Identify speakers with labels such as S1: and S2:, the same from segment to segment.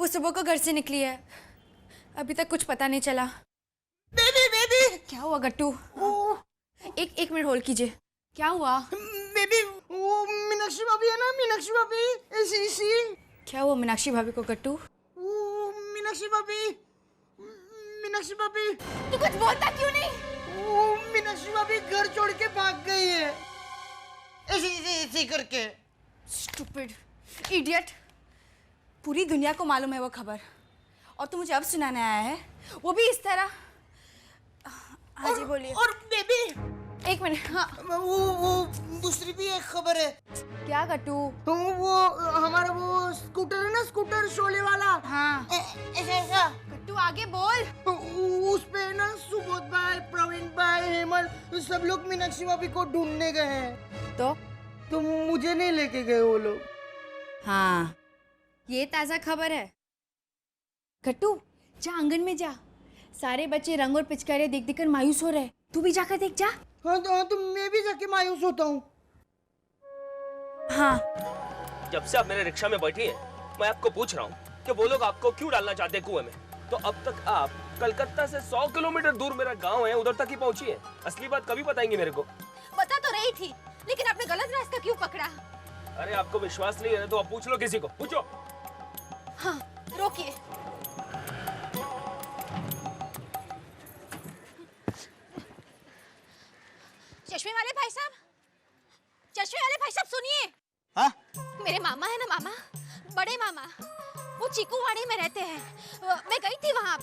S1: वो सुबह को घर से निकली है, अभी तक कुछ पता नहीं चला।
S2: बेबी बेबी
S1: क्या हुआ गट्टू? एक मिनट होल्ड कीजिए। क्या हुआ?
S2: बेबी वो मीनाक्षी भाभी है ना, मीनाक्षी भाभी ऐसी।
S1: क्या हुआ मीनाक्षी भाभी को गट्टू?
S2: वो मीनाक्षी भाभी
S1: तू कुछ बोलता क्यों नहीं?
S2: वो मीनाक्षी भाभी घर छोड़ के भाग गई है, ऐसे करके।
S1: स्टूपिड इडियट, पूरी दुनिया को मालूम है वो खबर, और तू मुझे अब सुनाने आया है, वो भी इस तरह। हाँ जी बोलिए।
S2: और बेबी
S1: एक मिनट। हाँ
S2: वो दूसरी भी एक खबर है।
S1: क्या गट्टू?
S2: तो वो हमारा वो स्कूटर है ना, स्कूटर शोले वाला।
S1: हाँ
S2: ऐसा
S1: गट्टू आगे बोल।
S2: उस पे ना सुबोध भाई, प्रवीण भाई, हेमल सब लोग मीनाक्षी भाभी को ढूंढने गए हैं। तो मुझे नहीं लेके गए वो लोग।
S1: हाँ ये ताजा खबर है। गट्टू जा आंगन में जा, सारे बच्चे रंग और पिचकारियां देख देख कर मायूस हो रहे, तू भी जाकर देख जा।
S2: हाँ तो मैं भी जाके मायूस होता हूँ।
S1: हाँ
S3: जब से आप मेरे रिक्शा में बैठी हैं, मैं आपको पूछ रहा हूँ कि वो लोग आपको क्यों डालना चाहते हैं कुएं में, तो अब तक आप कलकत्ता से 100 किलोमीटर दूर मेरा गांव है उधर तक ही पहुंची है। असली बात कभी बताएंगे मेरे को?
S1: बता तो रही थी, लेकिन आपने गलत रास्ता क्यों पकड़ा?
S3: अरे आपको विश्वास नहीं है ना, तो आप पूछ लो किसी को, पूछो।
S1: हाँ रोकिए। चश्मे वाले भाई साहब सुनिए।
S2: हाँ?
S1: मेरे मामा है ना, मामा, बड़े मामा, वो चीकूवाड़ी में रहते हैं। मैं गई थी वहाँ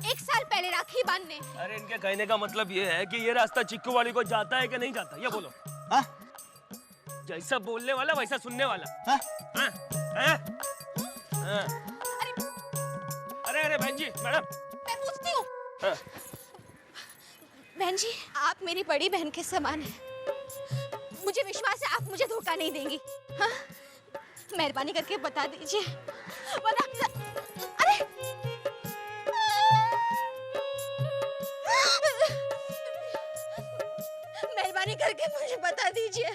S1: 1 साल पहले राखी बांधने।
S3: अरे इनके कहने का मतलब ये है कि ये रास्ता चिक्कूवाड़ी को जाता है कि नहीं जाता, ये बोलो।
S2: हाँ?
S3: जैसा बोलने वाला वैसा सुनने वाला।
S2: हाँ?
S3: हाँ? हाँ? हाँ? अरे बहन जी, मैडम
S1: मैं पूछती हूँ।
S3: हाँ?
S1: बहन जी आप मेरी बड़ी बहन के समान हैं, मुझे विश्वास है आप मुझे धोखा नहीं देंगी। हाँ? मेहरबानी करके बता दीजिए, अरे मेहरबानी करके मुझे बता दीजिए,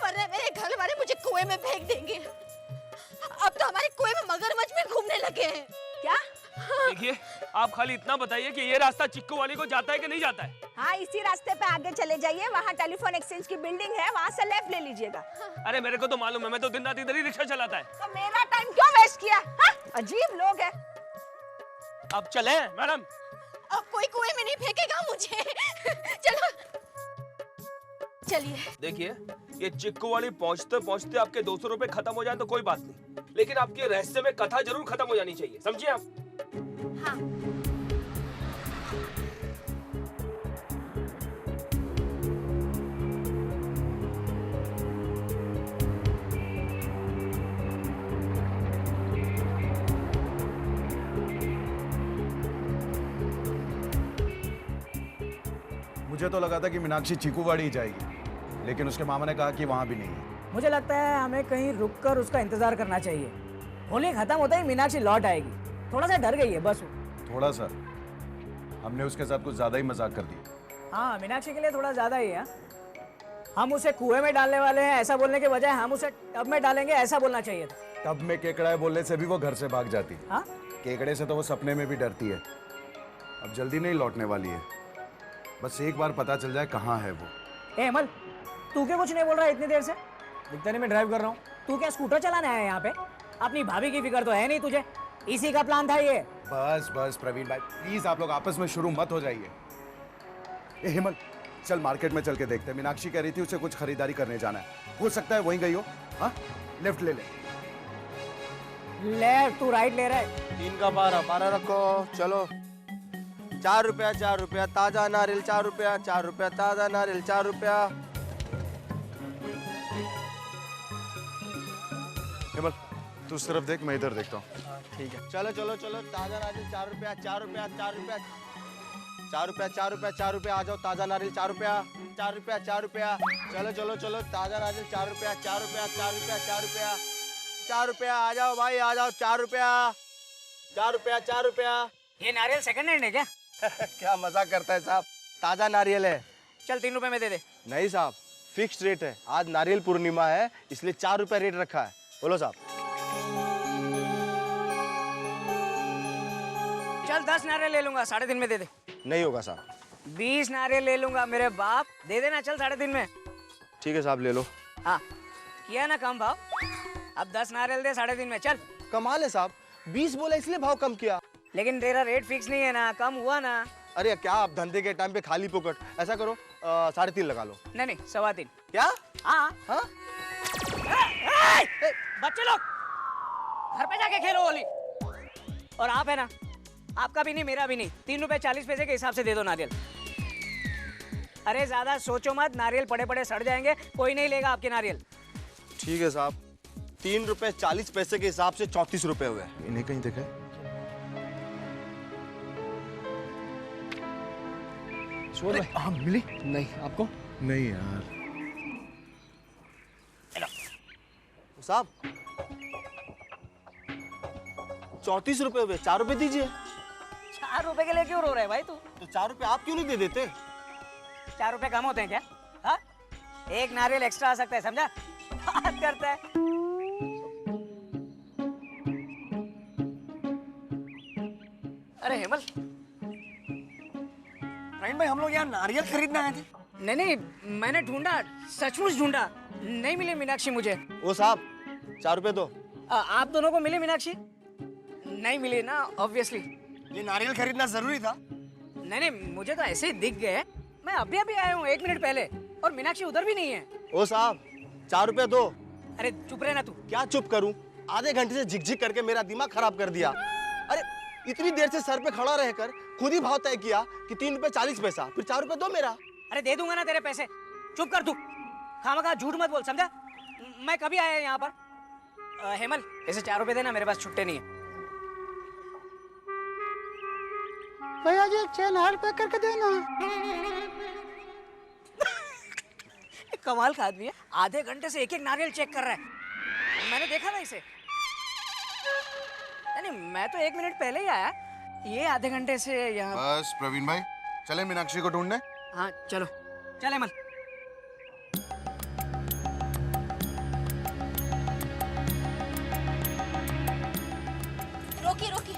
S1: वरना मेरे घर वाले मुझे कुएं में फेंक देंगे। अब तो हमारे कुएं में मगरमच्छ भी घूमने लगे हैं। क्या?
S3: देखिए आप खाली इतना बताइए कि ये रास्ता चिक्कूवाड़ी को जाता है कि नहीं जाता है।
S4: हाँ इसी रास्ते पे आगे चले जाइए, वहाँ टेलीफोन एक्सचेंज की बिल्डिंग है, वहाँ से लेफ्ट ले लीजिएगा।
S3: अरे मेरे को तो मालूम है, मैं तो दिन रात इधर ही रिक्शा चलाता है।
S4: तो मेरा टाइम क्यों वेस्ट किया? हाँ? अजीब लोग हैं।
S3: अब चले मैडम।
S1: अब कोई कुएं में नहीं फेंकेगा मुझे। चलो चलिए।
S3: देखिए ये चिक्कूवाड़ी पहुंचते पहुंचते आपके 200 रुपए खत्म हो जाए तो कोई बात नहीं, लेकिन आपकी रहस्य में कथा जरूर खत्म हो जानी चाहिए, समझिए आप?
S1: हाँ
S5: मुझे तो लगा था कि मीनाक्षी चीकूवाड़ी ही जाएगी, लेकिन उसके मामा ने कहा कि वहाँ भी नहीं है।
S6: मुझे लगता है हमें कहीं रुककर उसका इंतजार करना चाहिए। होली खत्म होता ही मीनाक्षी लौट आएगी। थोड़ा सा डर गई है बस वो।
S5: थोड़ा सा? हमने उसके साथ कुछ ज्यादा ही मजाक कर दिया।
S6: हाँ मीनाक्षी के लिए थोड़ा ज्यादा ही है। हम उसे कुएं में डालने वाले हैं ऐसा बोलने के बजाय हम उसे टब में डालेंगे ऐसा बोलना चाहिए था।
S5: टब में केकड़ा है बोलने से भी वो घर से भाग जाती।
S6: हाँ?
S5: केकड़े से तो वो सपने में भी डरती है। अब जल्दी नहीं लौटने वाली है, बस एक बार पता चल जाए कहाँ है वो।
S6: ए अमल, तू क्यों कुछ नहीं बोल रहा है इतनी देर से? दिखता नहीं मैं ड्राइव कर रहा हूँ। तू क्या स्कूटर चलाने आया है यहाँ पे? अपनी भाभी की फिक्र तो है नहीं तुझे? इसी का प्लान था ये।
S5: बस प्रवीण भाई प्लीज आप लोग आपस में शुरू मत हो जाइए। ए हेमल चल मार्केट में चल के देखते हैं। मीनाक्षी कह रही थी उसे कुछ खरीदारी करने जाना है, हो सकता है वहीं गई हो। हाँ लेफ्ट ले ले।
S6: लेफ्ट? तू राइट ले रहा है?
S7: 3 का 12 रखो। चलो 4 रुपया ताजा नारियल, 4 रुपया ताजा नारियल, 4 रुपया।
S5: हेमल तू उस तरफ देख, मैं इधर देखता हूँ।
S7: ठीक है चलो ताजा नारियल 4 रुपया, 4 रुपया, 4 रुपया, 4 रुपया आ जाओ। ताजा नारियल 4 रुपया, 4 रुपया, 4 रुपया। चलो ताजा नारियल 4 रुपया, 4 रुपया, 4 रुपया, 4 रुपया, 4 रुपया आ जाओ भाई आ जाओ। 4 रुपया, 4 रुपया, 4 रुपया।
S6: ये नारियल सेकंड हैंड है क्या?
S7: क्या मजाक करता है साहब, ताजा नारियल है।
S6: चल 3 रुपए में दे दे।
S7: नहीं साहब फिक्स्ड रेट है, आज नारियल पूर्णिमा है इसलिए 4 रुपया रेट रखा है। बोलो साहब।
S6: 10 नारियल ले लूंगा, 3.5 में दे दे।
S7: नहीं होगा साहब।
S6: 20 नारियल ले लूंगा मेरे बाप, दे देना, चल 3.5 में।
S7: ठीक है साहब, ले लो।
S6: हाँ किया ना कम भाव, अब 10 नारियल दे 3.5 में, चल।
S7: कमाल है साहब, 20 बोला इसलिए भाव कम किया।
S6: लेकिन तेरा रेट फिक्स नहीं है ना, कम हुआ ना।
S7: अरे क्या आप धंधे के टाइम पे खाली पोकट, ऐसा करो 3.5 लगा लो।
S6: नहीं नहीं 3.25।
S7: क्या?
S6: हाँ
S7: हाँ?
S6: बच्चे लोग घर पे जाके खेलो होली। और आप है ना, आपका भी नहीं मेरा भी नहीं, 3 रुपए 40 पैसे के हिसाब से दे दो नारियल। अरे ज्यादा सोचो मत, नारियल पड़े पड़े सड़ जाएंगे, कोई नहीं लेगा आपके नारियल।
S7: ठीक है साहब, 3 रुपए 40 पैसे के हिसाब से 34 रुपए हुए। इन्हें कहीं देखे?
S2: हाँ मिली?
S3: नहीं, आपको?
S5: नहीं यार।
S7: साहब 34 रुपए हुए, 4 रुपए दीजिए।
S6: 4 रुपए के लिए क्यों रो रहे भाई तू?
S7: तो 4 रुपए आप क्यों नहीं दे देते?
S6: 4 रुपए कम होते हैं क्या? हाँ, एक नारियल एक्स्ट्रा आ सकता है, समझा? बात करता है। अरे हेमल,
S2: प्रवीण भाई हम लोग यहाँ नारियल खरीदने आए थे।
S6: नहीं नहीं, मैंने ढूंढा, सचमुच ढूंढा, नहीं मिली मीनाक्षी मुझे।
S7: ओ साहब 4 रुपए दो।
S6: आप दोनों को मिली मीनाक्षी? नहीं मिली ना, ऑब्वियसली।
S2: ये नारियल खरीदना जरूरी था।
S6: नहीं नहीं, मुझे तो ऐसे ही दिख गए, मैं अभी अभी आया हूँ 1 मिनट पहले, और मीनाक्षी उधर भी नहीं है।
S7: ओ साहब 4 रुपए दो।
S6: अरे चुप रहे ना तू।
S7: क्या चुप करूं? आधे घंटे से झिकझिक करके मेरा दिमाग खराब कर दिया। अरे इतनी देर से सर पे खड़ा रहकर खुद ही भाव तय किया कि 3 रुपए 40 पैसा, फिर 4 रुपए दो मेरा।
S6: अरे दे दूंगा ना तेरे पैसे, चुप कर तू, खामखा झूठ मत बोल, समझा? मैं कभी आया यहाँ पर। हेमल, ऐसे 4 रुपए देना, मेरे पास छुट्टे नहीं है।
S2: भैया जी एक चेन हार पैक करके देना।
S6: कमाल का आदमी है, आधे घंटे से एक एक नारियल चेक कर रहा है। मैंने देखा ना इसे। नहीं, मैं तो 1 मिनट पहले ही आया, ये आधे घंटे से यहाँ।
S5: बस प्रवीण भाई, चले मीनाक्षी को ढूंढने।
S6: हाँ चलो, चल हेमल।
S1: रोकी रोकी,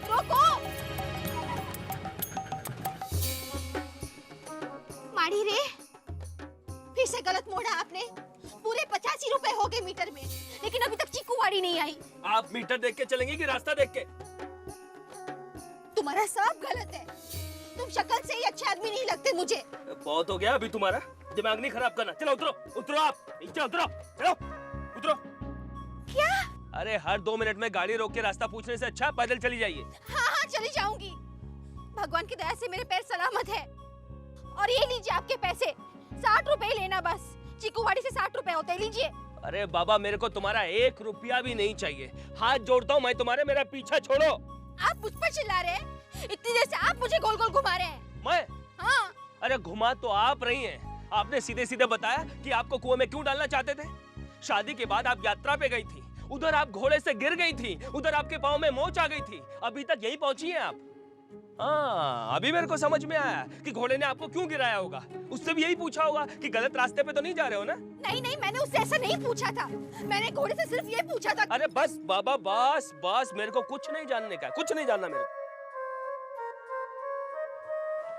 S1: रोको।
S4: माड़ी रे, फिर से गलत मोड़ा आपने। पूरे 85 रुपए हो गए मीटर में, लेकिन अभी तक चीकू वाड़ी नहीं आई।
S3: आप मीटर देख के चलेंगे कि रास्ता देख के?
S4: तुम्हारा सब गलत है, तुम शक्ल से ही अच्छे आदमी नहीं लगते मुझे।
S3: बहुत हो गया अभी तुम्हारा, दिमाग नहीं खराब करना। चलो उतरो, उतरो आप नीचे उतरो, चलो उतरो।
S4: क्या?
S3: अरे हर 2 मिनट में गाड़ी रोक के रास्ता पूछने से अच्छा पैदल चली जाइए।
S4: हाँ हाँ चली जाऊंगी, भगवान की दया से मेरे पैर सलामत है। और ये लीजिए आपके पैसे, 60 रुपए लेना बस। चीकूवाड़ी से 60 रुपए होते, लीजिए।
S3: अरे बाबा, मेरे को तुम्हारा 1 रुपया भी नहीं चाहिए, हाथ जोड़ता हूँ मैं तुम्हारे, मेरा पीछा छोड़ो।
S4: आप मुझ पर चिल्ला रहे हैं? इतनी देर से आप मुझे गोल गोल घुमा रहे हैं।
S3: मैं?
S4: हाँ।
S3: अरे घुमा तो आप रही हैं। आपने सीधे सीधे बताया कि आपको कुएं में क्यों डालना चाहते थे। शादी के बाद आप यात्रा पे गई थी, उधर आप घोड़े से गिर गई थी, उधर आपके पाँव में मोच आ गई थी, अभी तक यही पहुंची हैं आप। हाँ, अभी मेरे को समझ में आया कि घोड़े ने आपको क्यों गिराया होगा। उससे भी यही पूछा होगा कि गलत रास्ते पे तो नहीं जा रहे हो ना?
S4: नहीं नहीं, मैंने उससे ऐसा नहीं पूछा था, मैंने घोड़े से सिर्फ ये पूछा था।
S3: अरे बस बाबा, बस बस, मेरे को कुछ नहीं जानने का, कुछ नहीं जानना मेरे को।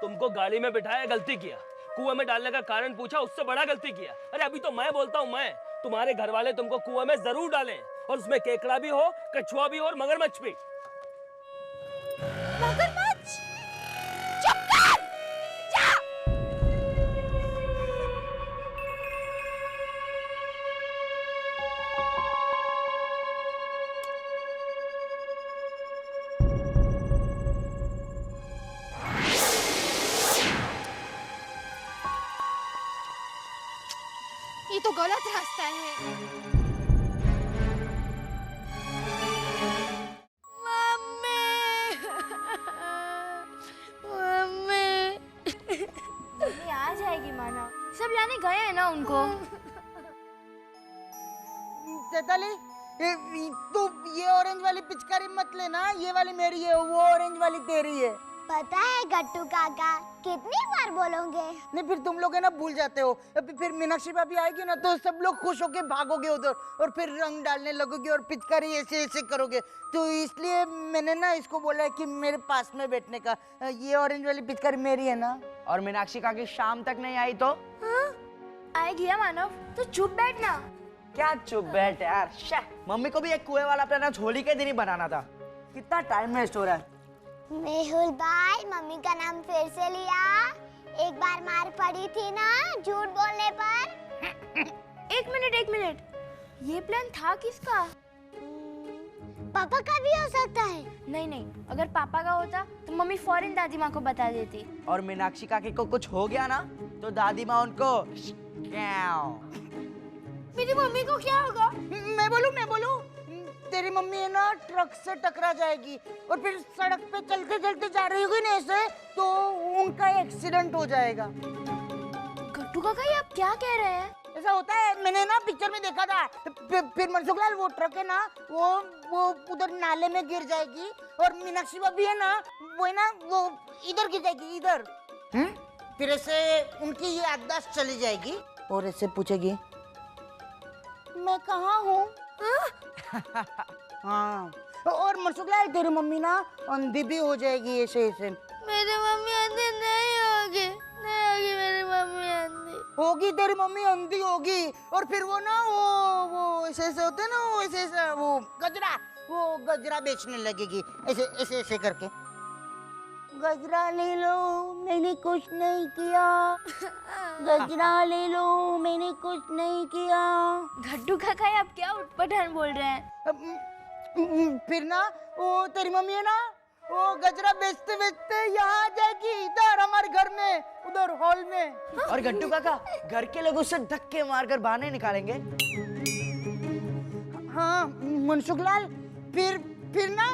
S3: तुमको गाड़ी में बिठाया, गलती किया। कुएं में डालने का कारण पूछा, उससे बड़ा गलती किया। अरे अभी तो मैं बोलता हूँ, मैं, तुम्हारे घर वाले तुमको कुएं में जरूर डालें, और उसमें केकड़ा भी हो, कछुआ भी हो और मगरमच्छ भी।
S4: मगरमच्छ? चुप कर! जा! ये तो गलत रास्ता है।
S1: आ जाएगी माना, सब लाने गए हैं ना उनको।
S2: चैताली, तू ये ऑरेंज वाली पिचकारी मत लेना, ये वाली मेरी है, वो ऑरेंज वाली तेरी है।
S8: पता है गट्टू काका, कितनी बार बोलोगे?
S2: नहीं फिर तुम लोग है ना भूल जाते हो। फिर मीनाक्षी भाभी आएगी ना तो सब लोग खुश होके भागोगे उधर और फिर रंग डालने लगोगे और पिचकारी ऐसे ऐसे करोगे। तो इसलिए मैंने ना इसको बोला है कि मेरे पास में बैठने का। ये ऑरेंज वाली पिचकारी मेरी है ना।
S9: और मीनाक्षी काकी शाम तक नहीं आई तो?
S8: आएगी है मानव, तो चुप बैठना।
S9: क्या चुप बैठ यार। मम्मी को भी एक कुएं वाला प्लान होली के दिन ही बनाना था। कितना टाइम वेस्ट हो रहा है।
S8: मेहुल भाई, मम्मी का नाम फिर से लिया। एक बार मार पड़ी थी ना झूठ बोलने पर।
S10: एक मिनट, ये प्लान था किसका?
S8: पापा का भी हो सकता है।
S10: नहीं, अगर पापा का होता तो मम्मी फौरन दादी माँ को बता देती।
S9: और मीनाक्षी काकी को कुछ हो गया ना तो दादी माँ उनको
S10: मेरी मम्मी को क्या होगा?
S2: मैं बोलूं तेरी मम्मी है ना ट्रक से टकरा जाएगी और फिर सड़क पे चलते चलते जा रही होगी ना ऐसे तो उनका एक्सीडेंट हो जाएगा।
S10: गट्टू काका ये आप क्या कह रहे हैं?
S2: ऐसा होता है, मैंने ना पिक्चर में देखा था। फिर मनसुखलाल वो ट्रक है ना वो उधर नाले में गिर जाएगी और मीनाक्षी भाभी है ना वो इधर गिर जाएगी इधर। फिर ऐसे उनकी याददाश्त चली जाएगी और ऐसे पूछेगी मैं कहाँ हूँ। हाँ और मनसुखलाल तेरी मम्मी ना अंधी भी हो जाएगी ऐसे ऐसे।
S10: मेरी मम्मी अंधी नहीं होगी मेरी मम्मी अंधी
S2: होगी, तेरी मम्मी अंधी होगी और फिर वो ना वो ऐसे ऐसे होते हैं ना वो ऐसे ऐसे वो गजरा बेचने लगेगी ऐसे ऐसे ऐसे करके। गजरा ले लो मैंने कुछ नहीं किया, गजरा ले लो मैंने कुछ नहीं किया।
S10: गट्टू काका आप क्या उठपटांग बोल रहे हैं?
S2: फिर ना वो तेरी मम्मी है ना वो गजरा बेचते बेचते यहाँ आ जाएगी इधर हमारे घर में उधर हॉल में।
S9: और गट्टू काका घर के लोग उससे धक्के मारकर बाहर नहीं निकालेंगे।
S2: हाँ मनसुखलाल फिर ना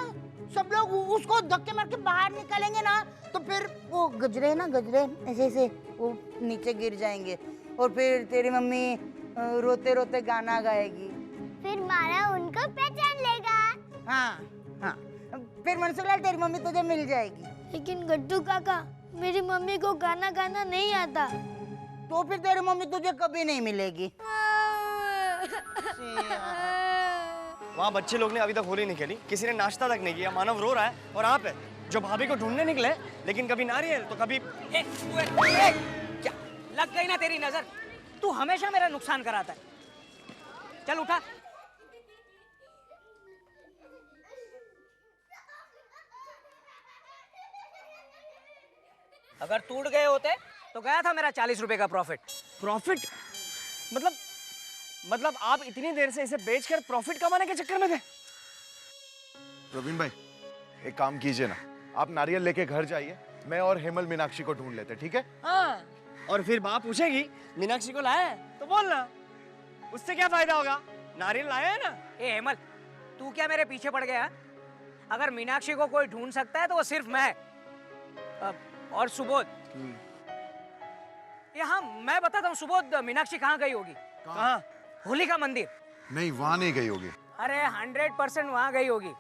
S2: सब लोग उसको धक्के मार के बाहर निकालेंगे ना तो फिर वो गजरे ना गजरे ऐसे ऐसे वो नीचे गिर जाएंगे और फिर तेरी मम्मी रोते रोते गाना गाएगी।
S8: फिर मारा उनको पहचान लेगा।
S2: हाँ फिर मनसुखलाल तेरी मम्मी तुझे मिल जाएगी।
S10: लेकिन गट्टू काका मेरी मम्मी को गाना गाना नहीं आता।
S2: तो फिर तेरी मम्मी तुझे कभी नहीं मिलेगी।
S7: वहाँ बच्चे लोग ने अभी तक होली नहीं खेली, किसी ने नाश्ता तक नहीं किया, मानव रो रहा है और आप है जो भाभी को ढूंढने निकले लेकिन कभी नारियल तो कभी
S6: क्या लग गई ना तेरी नजर? तू हमेशा मेरा नुकसान कराता है। चल उठा। अगर टूट गए होते तो गया था मेरा 40 रुपए का प्रॉफिट।
S7: मतलब आप इतनी देर से इसे बेचकर प्रॉफिट कमाने के चक्कर में थे?
S5: प्रवीण भाई एक काम कीजिए ना, आप नारियल लेके घर जाइए, मैं और हेमल मीनाक्षी को ढूंढ लेते, ठीक है?
S7: हाँ और फिर बाप पूछेगी मीनाक्षी को लाया है तो बोलना, उससे क्या फायदा होगा? नारियल लाया है ना।
S6: ए हेमल तू क्या मेरे पीछे पड़ गया? अगर मीनाक्षी को कोई ढूंढ सकता है तो वो सिर्फ मैं और सुबोध। यहाँ मैं बताता हूँ सुबोध, मीनाक्षी कहाँ गई होगी?
S7: कहाँ?
S6: होलिका मंदिर।
S5: नहीं वहां नहीं गई होगी।
S6: अरे 100% वहाँ गई होगी।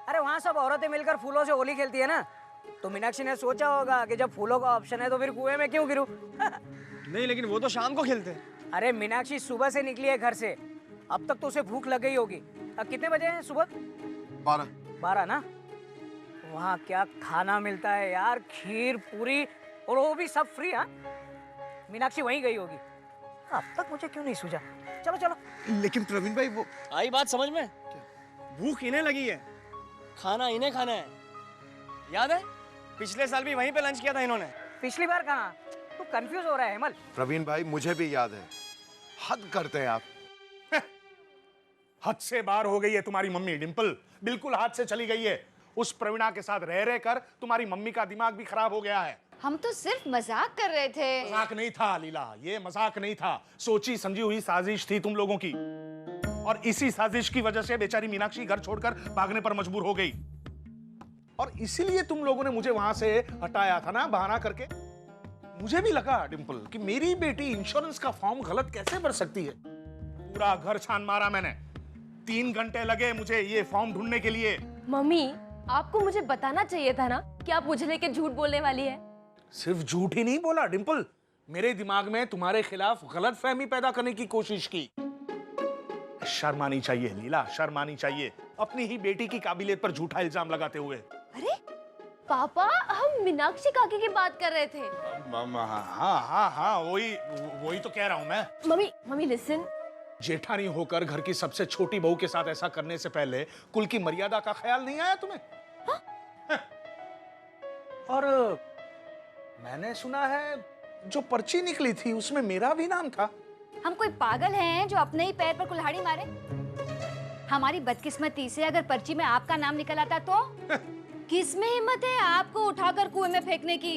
S6: अरे वहाँ सब औरतें मिलकर फूलों से होली खेलती है ना, तो मीनाक्षी ने सोचा होगा कि जब फूलों का ऑप्शन है तो फिर कुएं में क्यों गिरूं।
S7: नहीं लेकिन वो तो शाम को खेलते हैं।
S6: अरे मीनाक्षी सुबह से निकली है घर से, अब तक तो उसे भूख लग गई होगी। अब कितने बजे हैं सुबह?
S5: 12
S6: ना। वहाँ क्या खाना मिलता है यार, खीर पूरी और वो भी सब फ्री। हाँ मीनाक्षी वहीं गई होगी। अब तक मुझे क्यों नहीं सूझा? चलो।
S5: लेकिन प्रवीण भाई वो
S7: आई बात समझ में? भूख इन्हें लगी है, खाना इन्हें खाना है। याद है पिछले साल भी वहीं पे लंच किया था इन्होंने।
S6: पिछली बार कहाँ? तू कंफ्यूज हो रहा है हेमल।
S5: प्रवीण भाई मुझे भी याद है, हद करते हैं आप।
S11: हद से बाहर हो गई है तुम्हारी मम्मी डिंपल, बिल्कुल हाथ से चली गई है। उस प्रवीणा के साथ रह कर तुम्हारी मम्मी का दिमाग भी खराब हो गया है।
S4: हम तो सिर्फ मजाक कर रहे थे।
S11: मजाक नहीं था लीला, ये मजाक नहीं था, सोची समझी हुई साजिश थी तुम लोगों की। और इसी साजिश की वजह से बेचारी मीनाक्षी घर छोड़कर भागने पर मजबूर हो गई। और इसीलिए तुम लोगों ने मुझे वहां से हटाया था ना बहाना करके। मुझे भी लगा डिंपल कि मेरी बेटी इंश्योरेंस का फॉर्म गलत कैसे भर सकती है। पूरा घर छान मारा मैंने, 3 घंटे लगे मुझे ये फॉर्म ढूंढने के लिए।
S12: मम्मी आपको मुझे बताना चाहिए था ना कि आप मुझे लेके झूठ बोलने वाली है।
S11: सिर्फ झूठ ही नहीं बोला डिंपल, मेरे दिमाग में तुम्हारे खिलाफ गलतफहमी पैदा करने की कोशिश की। शर्म आनी चाहिए लीला, शर्म आनी चाहिए अपनी ही बेटी की काबिलियत पर झूठा इल्जाम लगाते हुए।
S10: अरे पापा, हम मीनाक्षी काकी की बात कर रहे थे।
S11: हाँ, वही तो कह रहा हूं मैं।
S10: Mummy listen.
S11: जेठानी होकर घर की सबसे छोटी बहू के साथ ऐसा करने से पहले कुल की मर्यादा का ख्याल नहीं आया तुम्हें? हाँ? और मैंने सुना है जो पर्ची निकली थी उसमें मेरा भी नाम था।
S4: हम कोई पागल हैं जो अपने ही पैर पर कुल्हाड़ी मारे? हमारी बदकिस्मती से अगर पर्ची में आपका नाम निकल आता तो किसमें हिम्मत है आपको उठाकर कुएं में फेंकने की?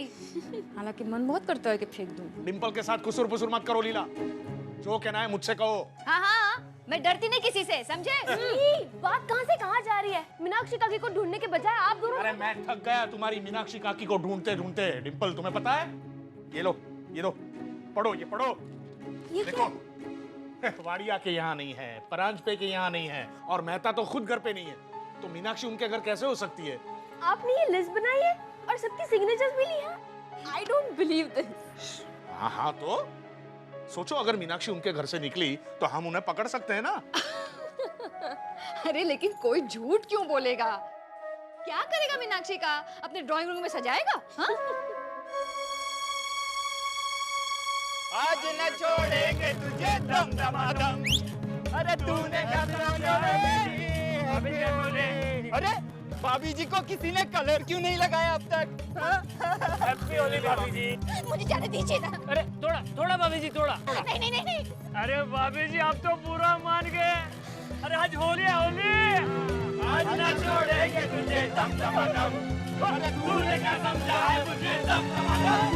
S4: हालांकि मन बहुत करता है कि फेंक दूं।
S11: डिंपल के साथ कुसुर पुसुर मत करो लीला, जो कहना है मुझसे कहो।
S4: हाँ, मैं डरती नहीं किसी से, समझे?
S10: बात कहाँ से कहाँ जा रही है? मीनाक्षी काकी को ढूंढने के बजाय आप दोनों।
S11: अरे मैं थक गया तुम्हारी मीनाक्षी काकी को ढूंढते ढूंढते। डिंपल तुम्हें पता है, ये लो पढ़ो, ये पढ़ो।
S10: ये
S11: देखो, वाड़िया के यहाँ नहीं है, परांजपे के यहाँ नहीं है, और मेहता तो खुद घर पे नहीं है, तो मीनाक्षी उनके घर कैसे हो सकती है?
S10: आपने ये लिस्ट बनाई है और सबकी सिग्नेचर्स भी ली है? I don't believe this.
S11: हाँ, तो सोचो अगर मीनाक्षी उनके घर से निकली तो हम उन्हें पकड़ सकते हैं ना।
S4: अरे लेकिन कोई झूठ क्यों बोलेगा? क्या करेगा मीनाक्षी का? अपने ड्राइंग रूम में सजाएगा? हाँ?
S7: आज न छोड़ेंगे तुझे दम दमादम। अरे तूने क्या अरे भाभी जी को किसी ने कलर क्यों नहीं लगाया अब तक?
S6: हैप्पी होली भाभी जी।
S4: मुझे जाने दीजिए ना।
S6: अरे थोड़ा भाभी जी, थोड़ा।
S4: नहीं।
S6: अरे भाभी जी आप तो पूरा मान गए। अरे आज होली है, होली।
S7: आज न छोड़ेंगे तुझे दम दमादम। अरे तूने क्या समझा है मुझे दम दमादम।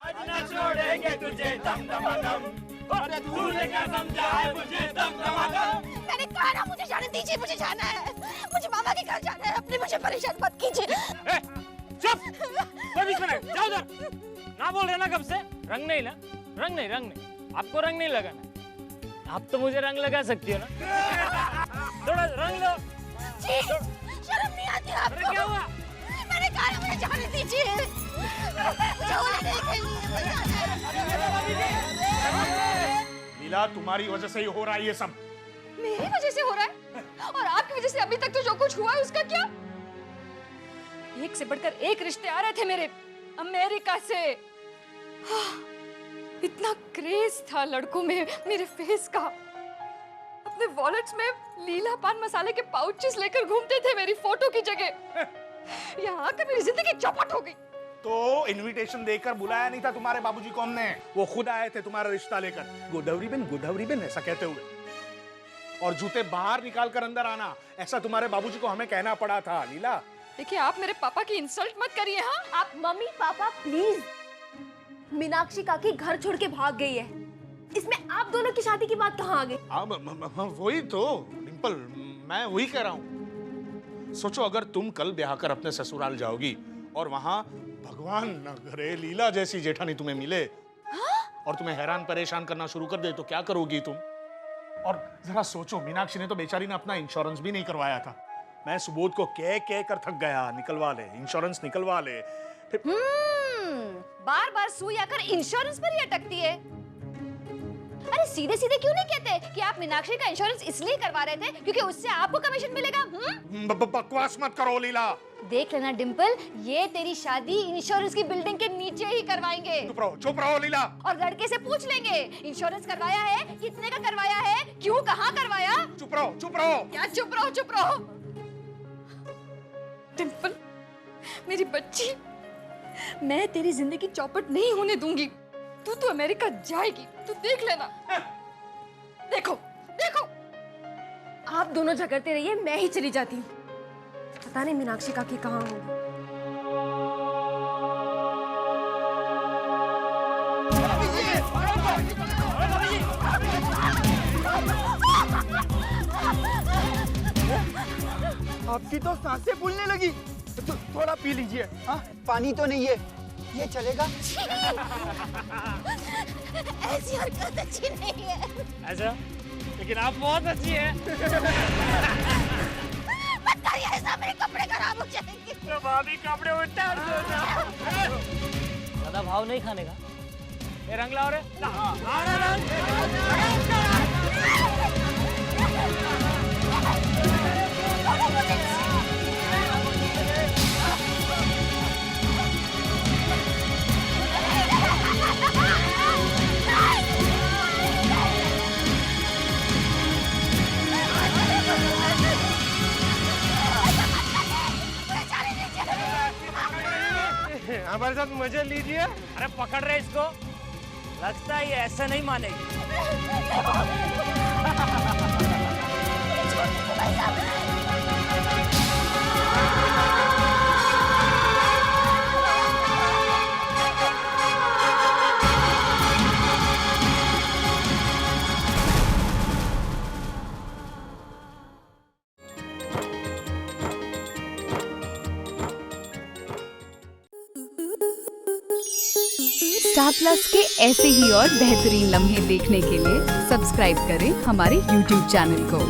S7: आज न छोड़ेंगे तुझे दम दमादम। अरे तूने क्या समझा है मुझे दम दमादम।
S4: मैंने कहा ना मुझे जाने दीजिए, मुझे जाना है, मुझे मामा के घर जाना है, अपने मुझे परेशान मत कीजिए।
S6: चुप, कोई बीच में नहीं, जाओ उधर। ना बोल रहे ना कब से? रंग नहीं ना, रंग नहीं, आपको रंग नहीं लगाना। आप तो मुझे रंग लगा सकती हो ना, थोड़ा रंग लो।
S4: शर्म नहीं आती आपको?
S6: अरे क्या हुआ?
S4: मैंने कहा ना मुझे जाने दीजिए, मुझे होली नहीं खेलनी है।
S11: लीला तुम्हारी वजह से ही हो रहा है ये सब।
S4: मेरी वजह से हो रहा है? और आपकी वजह से अभी तक तो जो कुछ हुआ है उसका क्या? एक से बढ़कर एक रिश्ते आ रहे थे मेरे अमेरिका से। इतना क्रेज था लड़कों में मेरे फेस का। अपने वॉलेट्स में लीला पान मसाले के पाउचेस लेकर घूमते थे मेरी फोटो की जगह। यहाँ आकर मेरी जिंदगी चौपट हो गई।
S11: तो इनविटेशन देकर बुलाया नहीं था तुम्हारे बाबूजी को हमने, वो खुद आए थे तुम्हारा रिश्ता लेकर, गोदावरी बिन ऐसा कहते हुए, और जूते बाहर निकाल कर अंदर आना, ऐसा तुम्हारे बाबूजी को हमें कहना पड़ा था। लीला
S4: देखिए, आप मेरे पापा की इंसल्ट मत करिए। हाँ,
S10: आप मम्मी पापा प्लीज। मीनाक्षी काकी घर छोड़ के भाग गई है, इसमें आप दोनों की शादी की बात कहाँ आ गई?
S11: वही तो डिंपल, मैं वही कह रहा हूँ। सोचो अगर तुम कल ब्याह कर अपने ससुराल जाओगी और वहां भगवान न करे लीला जैसी जेठानी तुम्हें मिले, और तुम्हें हैरान परेशान करना शुरू कर दे, तो क्या करोगी तुम? और जरा सोचो, मीनाक्षी ने तो बेचारी ने अपना इंश्योरेंस भी नहीं करवाया था। मैं सुबोध को कह कर थक गया, निकलवा ले इंश्योरेंस, निकलवा ले।
S4: बार बार सुई आकर इंश्योरेंस पर ही अटकती है। अरे सीधे सीधे क्यों नहीं कहते कि आप मीनाक्षी का इंश्योरेंस इसलिए करवा रहे थे क्योंकि उससे आपको कमीशन मिलेगा?
S11: बकवास मत करो लीला।
S4: देख लेना डिंपल, ये तेरी शादी इंश्योरेंस की बिल्डिंग के नीचे ही करवाएंगे।
S11: चुप रहो लीला।
S4: और लड़के से पूछ लेंगे इंश्योरेंस करवाया है, कितने का करवाया है, क्यों, कहाँ करवाया।
S11: चुप रहो।
S4: क्या चुप रहो? डिंपल मेरी बच्ची, मैं तेरी जिंदगी चौपट नहीं होने दूंगी। तू तो अमेरिका जाएगी, तू देख लेना। देखो
S10: आप दोनों झगड़ते रहिए, मैं ही चली जाती हूँ। पता नहीं मीनाक्षी काकी कहाँ होगी।
S7: आपकी तो सांसें फूलने लगी। थोड़ा पी लीजिए। हाँ, पानी तो नहीं है, ये चलेगा?
S4: ऐसी हरकत अच्छी नहीं है।
S6: ऐसा? लेकिन आप बहुत अच्छी हैं।
S4: मत करिए ऐसा, मेरे कपड़े खराब हो जाएंगे।
S6: तो भाभी कपड़े उतार दो ना। ज्यादा भाव नहीं खाने का। ये रंग लाओ रे।
S7: हमारे साथ मजे लीजिए।
S6: अरे पकड़ रहे इसको, लगता है ये ऐसे नहीं मानेगी।
S12: स्टार प्लस के ऐसे ही और बेहतरीन लम्हे देखने के लिए सब्सक्राइब करें हमारे YouTube चैनल को।